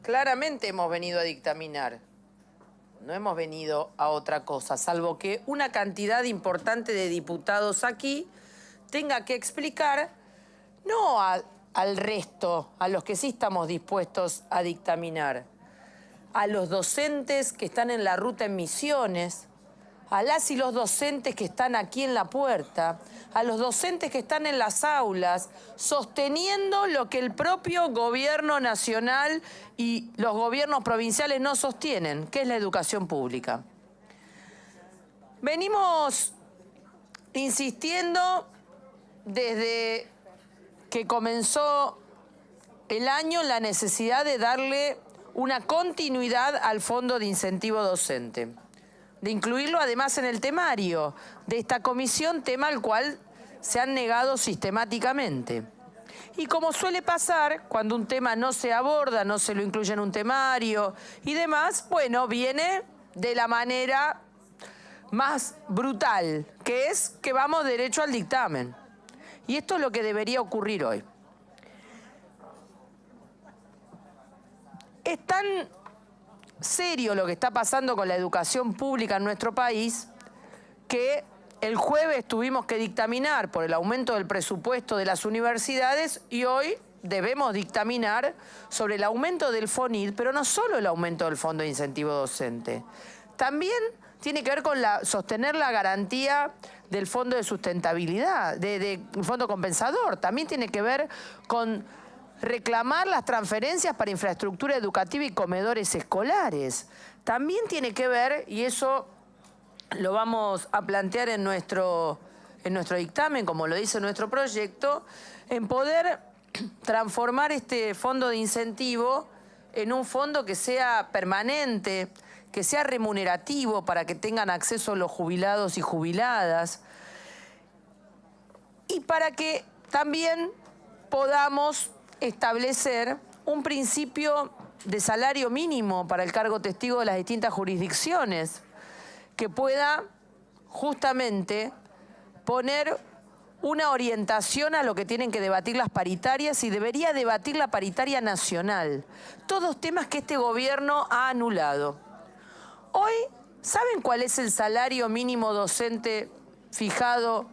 Claramente hemos venido a dictaminar. No hemos venido a otra cosa, salvo que una cantidad importante de diputados aquí tenga que explicar, no al resto, a los que sí estamos dispuestos a dictaminar, a los docentes que están en la ruta en Misiones, a las y los docentes que están aquí en la puerta, a los docentes que están en las aulas, sosteniendo lo que el propio gobierno nacional y los gobiernos provinciales no sostienen, que es la educación pública. Venimos insistiendo desde que comenzó el año en la necesidad de darle una continuidad al Fondo de Incentivo Docente, de incluirlo además en el temario de esta comisión, tema al cual se han negado sistemáticamente. Y como suele pasar, cuando un tema no se aborda, no se lo incluye en un temario y demás, bueno, viene de la manera más brutal, que es que vamos derecho al dictamen. Y esto es lo que debería ocurrir hoy. Es tan serio lo que está pasando con la educación pública en nuestro país que el jueves tuvimos que dictaminar por el aumento del presupuesto de las universidades y hoy debemos dictaminar sobre el aumento del FONID, pero no solo el aumento del Fondo de Incentivo Docente. También tiene que ver con sostener la garantía del Fondo de Sustentabilidad, del Fondo Compensador. También tiene que ver con reclamar las transferencias para infraestructura educativa y comedores escolares. También tiene que ver, y eso lo vamos a plantear en nuestro dictamen, como lo dice nuestro proyecto, en poder transformar este fondo de incentivo en un fondo que sea permanente, que sea remunerativo para que tengan acceso los jubilados y jubiladas, y para que también podamos establecer un principio de salario mínimo para el cargo testigo de las distintas jurisdicciones, que pueda justamente poner una orientación a lo que tienen que debatir las paritarias y debería debatir la paritaria nacional. Todos temas que este gobierno ha anulado. Hoy, ¿saben cuál es el salario mínimo docente fijado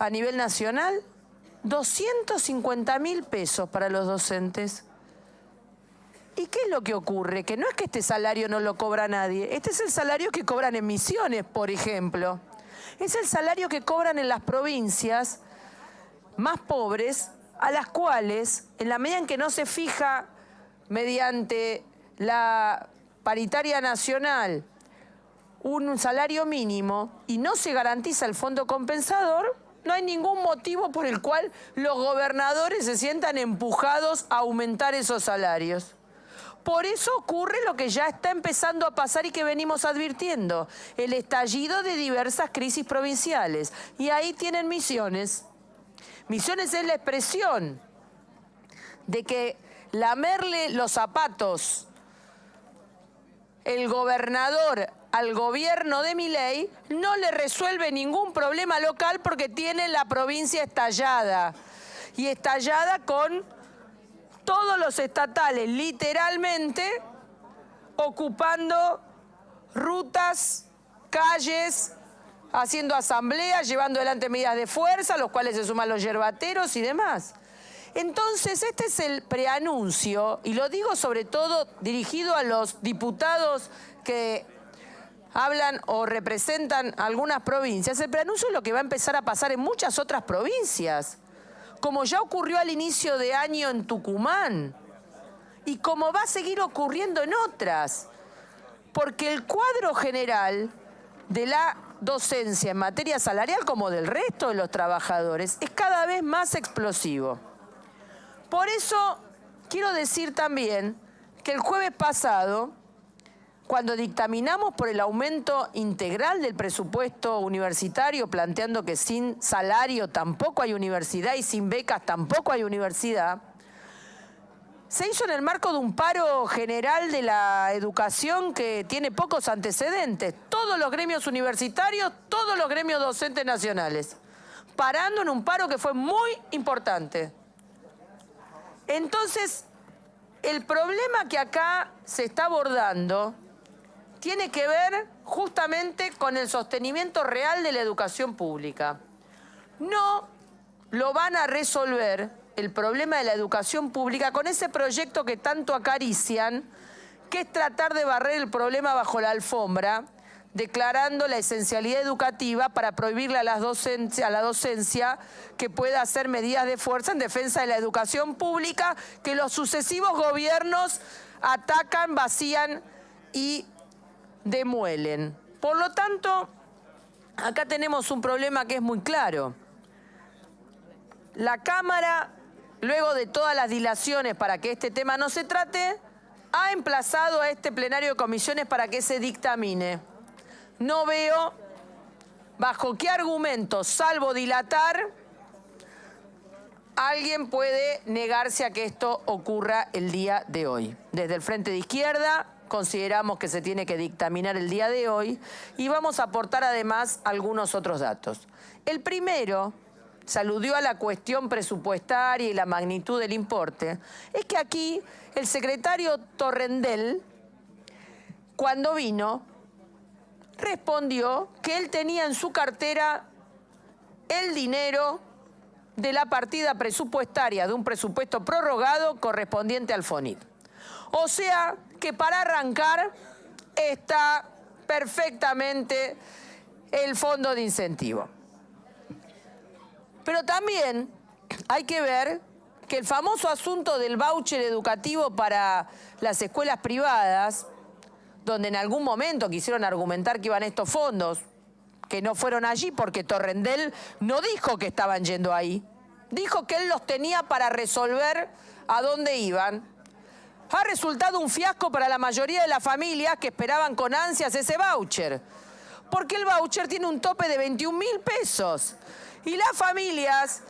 a nivel nacional? 250.000 pesos para los docentes. ¿Y qué es lo que ocurre? Que no es que este salario no lo cobra nadie. Este es el salario que cobran en Misiones, por ejemplo. Es el salario que cobran en las provincias más pobres, a las cuales, en la medida en que no se fija mediante la paritaria nacional un salario mínimo y no se garantiza el fondo compensador, no hay ningún motivo por el cual los gobernadores se sientan empujados a aumentar esos salarios. Por eso ocurre lo que ya está empezando a pasar y que venimos advirtiendo, el estallido de diversas crisis provinciales. Y ahí tienen Misiones. Misiones es la expresión de que lamerle los zapatos el gobernador al gobierno de Milei no le resuelve ningún problema local porque tiene la provincia estallada. Y estallada con todos los estatales literalmente ocupando rutas, calles, haciendo asambleas, llevando adelante medidas de fuerza, a los cuales se suman los yerbateros y demás. Entonces, este es el preanuncio, y lo digo sobre todo dirigido a los diputados que hablan o representan algunas provincias. El preanuncio es lo que va a empezar a pasar en muchas otras provincias, como ya ocurrió al inicio de año en Tucumán, y como va a seguir ocurriendo en otras, porque el cuadro general de la docencia en materia salarial, como del resto de los trabajadores, es cada vez más explosivo. Por eso quiero decir también que el jueves pasado, cuando dictaminamos por el aumento integral del presupuesto universitario, planteando que sin salario tampoco hay universidad y sin becas tampoco hay universidad, se hizo en el marco de un paro general de la educación que tiene pocos antecedentes. Todos los gremios universitarios, todos los gremios docentes nacionales, parando en un paro que fue muy importante. Entonces, el problema que acá se está abordando tiene que ver justamente con el sostenimiento real de la educación pública. No lo van a resolver el problema de la educación pública con ese proyecto que tanto acarician, que es tratar de barrer el problema bajo la alfombra, declarando la esencialidad educativa para prohibirle a la docencia que pueda hacer medidas de fuerza en defensa de la educación pública que los sucesivos gobiernos atacan, vacían y demuelen. Por lo tanto, acá tenemos un problema que es muy claro. La Cámara, luego de todas las dilaciones para que este tema no se trate, ha emplazado a este plenario de comisiones para que se dictamine. No veo bajo qué argumentos, salvo dilatar, alguien puede negarse a que esto ocurra el día de hoy. Desde el Frente de Izquierda consideramos que se tiene que dictaminar el día de hoy y vamos a aportar además algunos otros datos. El primero, se aludió a la cuestión presupuestaria y la magnitud del importe, es que aquí el secretario Torrendel, cuando vino, respondió que él tenía en su cartera el dinero de la partida presupuestaria de un presupuesto prorrogado correspondiente al FONIT. O sea que para arrancar está perfectamente el fondo de incentivo. Pero también hay que ver que el famoso asunto del voucher educativo para las escuelas privadas, donde en algún momento quisieron argumentar que iban estos fondos, que no fueron allí porque Torrendel no dijo que estaban yendo ahí, dijo que él los tenía para resolver a dónde iban. Ha resultado un fiasco para la mayoría de las familias que esperaban con ansias ese voucher, porque el voucher tiene un tope de 21.000 pesos. Y las familias,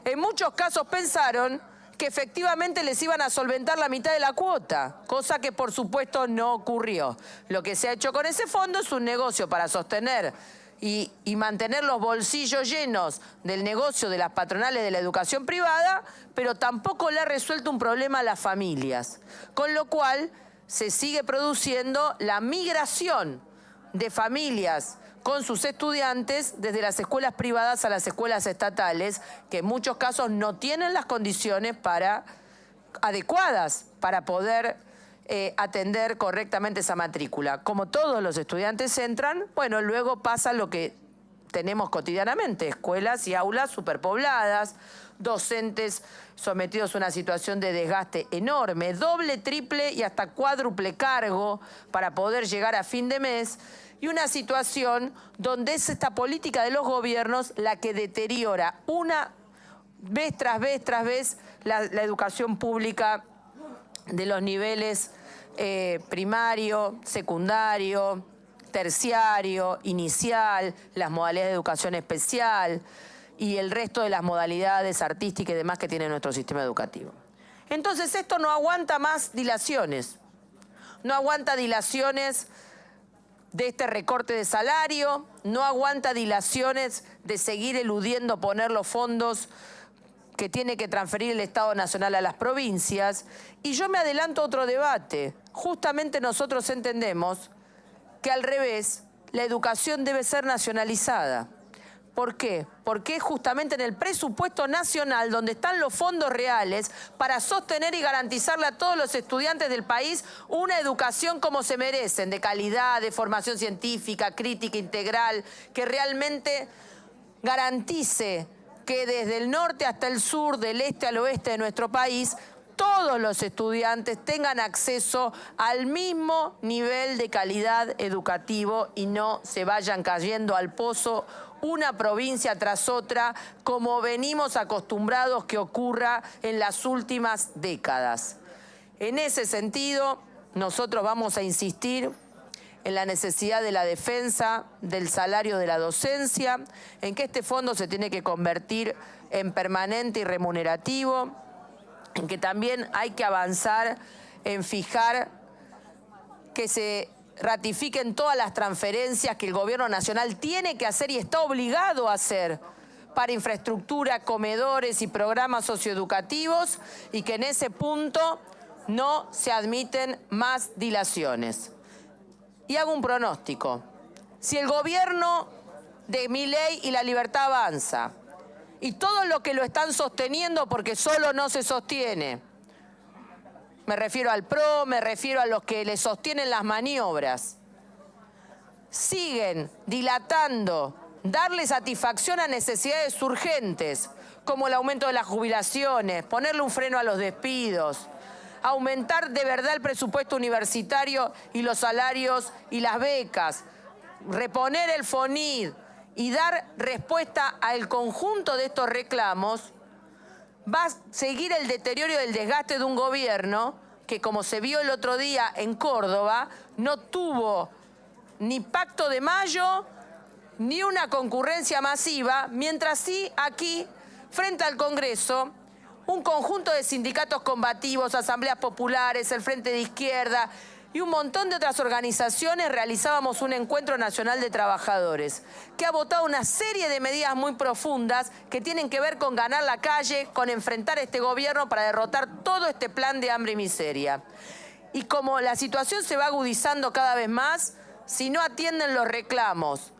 en muchos casos, pensaron que efectivamente les iban a solventar la mitad de la cuota, cosa que por supuesto no ocurrió. Lo que se ha hecho con ese fondo es un negocio para sostener y mantener los bolsillos llenos del negocio de las patronales de la educación privada, pero tampoco le ha resuelto un problema a las familias. Con lo cual se sigue produciendo la migración de familias con sus estudiantes desde las escuelas privadas a las escuelas estatales, que en muchos casos no tienen las condiciones adecuadas para poder atender correctamente esa matrícula. Como todos los estudiantes entran, bueno, luego pasa lo que tenemos cotidianamente, escuelas y aulas superpobladas, docentes sometidos a una situación de desgaste enorme, doble, triple y hasta cuádruple cargo para poder llegar a fin de mes, y una situación donde es esta política de los gobiernos la que deteriora una vez tras vez la educación pública de los niveles primario, secundario, terciario, inicial, las modalidades de educación especial y el resto de las modalidades artísticas y demás que tiene nuestro sistema educativo. Entonces esto no aguanta más dilaciones, no aguanta dilaciones de este recorte de salario, no aguanta dilaciones de seguir eludiendo poner los fondos que tiene que transferir el Estado Nacional a las provincias. Y yo me adelanto a otro debate. Justamente nosotros entendemos que al revés, la educación debe ser nacionalizada. ¿Por qué? Porque es justamente en el presupuesto nacional donde están los fondos reales para sostener y garantizarle a todos los estudiantes del país una educación como se merecen, de calidad, de formación científica, crítica, integral, que realmente garantice que desde el norte hasta el sur, del este al oeste de nuestro país, todos los estudiantes tengan acceso al mismo nivel de calidad educativo y no se vayan cayendo al pozo una provincia tras otra, como venimos acostumbrados que ocurra en las últimas décadas. En ese sentido, nosotros vamos a insistir en la necesidad de la defensa del salario de la docencia, en que este fondo se tiene que convertir en permanente y remunerativo, en que también hay que avanzar en fijar que se ratifiquen todas las transferencias que el gobierno nacional tiene que hacer y está obligado a hacer para infraestructura, comedores y programas socioeducativos, y que en ese punto no se admiten más dilaciones. Y hago un pronóstico. Si el gobierno de Milei y La Libertad Avanza, y todo lo que lo están sosteniendo, porque solo no se sostiene, me refiero al PRO, me refiero a los que le sostienen las maniobras, siguen dilatando, darle satisfacción a necesidades urgentes, como el aumento de las jubilaciones, ponerle un freno a los despidos, aumentar de verdad el presupuesto universitario y los salarios y las becas, reponer el FONID y dar respuesta al conjunto de estos reclamos, va a seguir el deterioro y el desgaste de un gobierno que, como se vio el otro día en Córdoba, no tuvo ni pacto de mayo ni una concurrencia masiva, mientras sí aquí, frente al Congreso, un conjunto de sindicatos combativos, asambleas populares, el Frente de Izquierda y un montón de otras organizaciones realizábamos un encuentro nacional de trabajadores que ha votado una serie de medidas muy profundas que tienen que ver con ganar la calle, con enfrentar a este gobierno para derrotar todo este plan de hambre y miseria. Y como la situación se va agudizando cada vez más, si no atienden los reclamos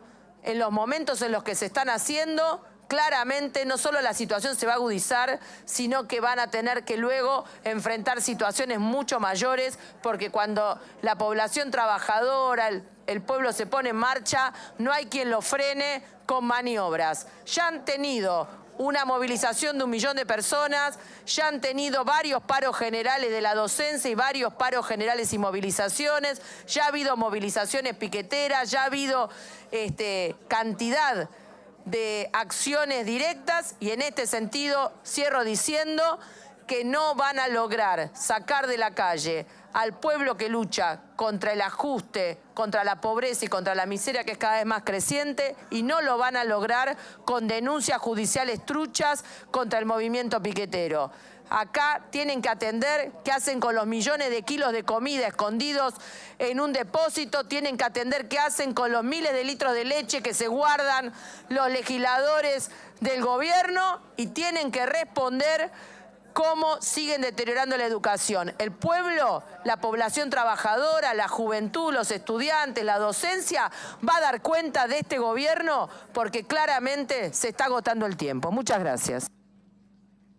en los momentos en los que se están haciendo, claramente no solo la situación se va a agudizar, sino que van a tener que luego enfrentar situaciones mucho mayores, porque cuando la población trabajadora, el pueblo se pone en marcha, no hay quien lo frene con maniobras. Ya han tenido una movilización de 1 millón de personas, ya han tenido varios paros generales de la docencia y varios paros generales y movilizaciones, ya ha habido movilizaciones piqueteras, ya ha habido cantidad de acciones directas, y en este sentido cierro diciendo que no van a lograr sacar de la calle al pueblo que lucha contra el ajuste, contra la pobreza y contra la miseria que es cada vez más creciente, y no lo van a lograr con denuncias judiciales truchas contra el movimiento piquetero. Acá tienen que atender qué hacen con los millones de kilos de comida escondidos en un depósito, tienen que atender qué hacen con los miles de litros de leche que se guardan los legisladores del gobierno, y tienen que responder cómo siguen deteriorando la educación. El pueblo, la población trabajadora, la juventud, los estudiantes, la docencia, va a dar cuenta de este gobierno porque claramente se está agotando el tiempo. Muchas gracias.